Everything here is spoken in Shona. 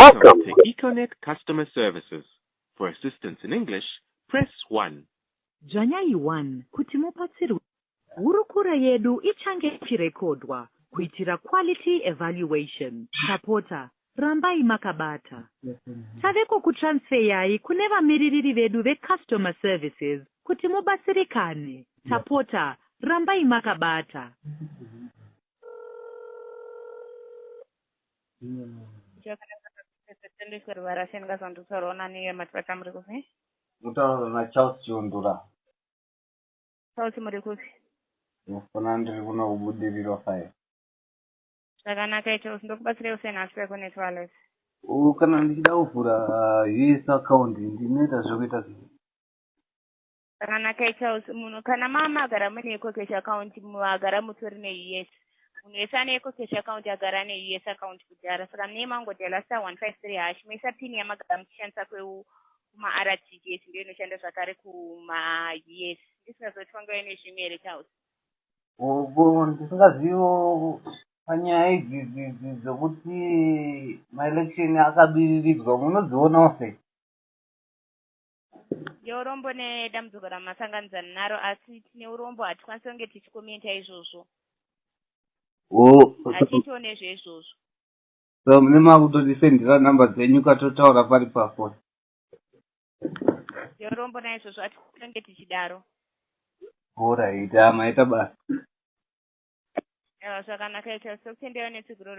Welcome to Econet Customer Services. For assistance in English, press 1. Dzvanyai 1 kuti mubatsirwe. Hurukura yedu ichange ichirekodwa kuitira quality evaluation. Supporter, rambai makabata. Taveko kutransferyai kune vamiririri vedu ve-customer services kuti mubatsirikane. Supporter, rambai makabata. Mutaura Charles Jondura. Charles Murikufi. Mufuna ndiri kuno kubudiriro fire. Zvakanaka Charles, ndokubatsira usena asi Econet wallet. Kana ndichida kuvhura US account ndinoita zvekuita sei? Zvakanaka Charles, munhu kana magara mune Econet account magara mutori ne US. Munhu wese ane Econet account agara ne US account kudhara. Saka mune mangotela *153# moisa pin yamagara muchishandisa kuma-RTGS ndiyo inoshanda zvakare kuma-US. Ndisingazotongwa nezvimwe here Charles. Ndisingazivo panyaya idzidzi dzokuti maelection akabiririrwa munodzionawo sei? Urombo nedambudziko ramasanganidzana naro, asi tine urombo hatikwanisi kunge tichikomenta izvozvo. Hatitiwo nezveizvozvo. So mune makutodisendera nhamba dzenyu katotaura pari pafoni. Urombo naizvozvo hatikwanisi kunge tichidaro. Alright, maita basa. Zvakanaka Charles, tokutendewo netsigiro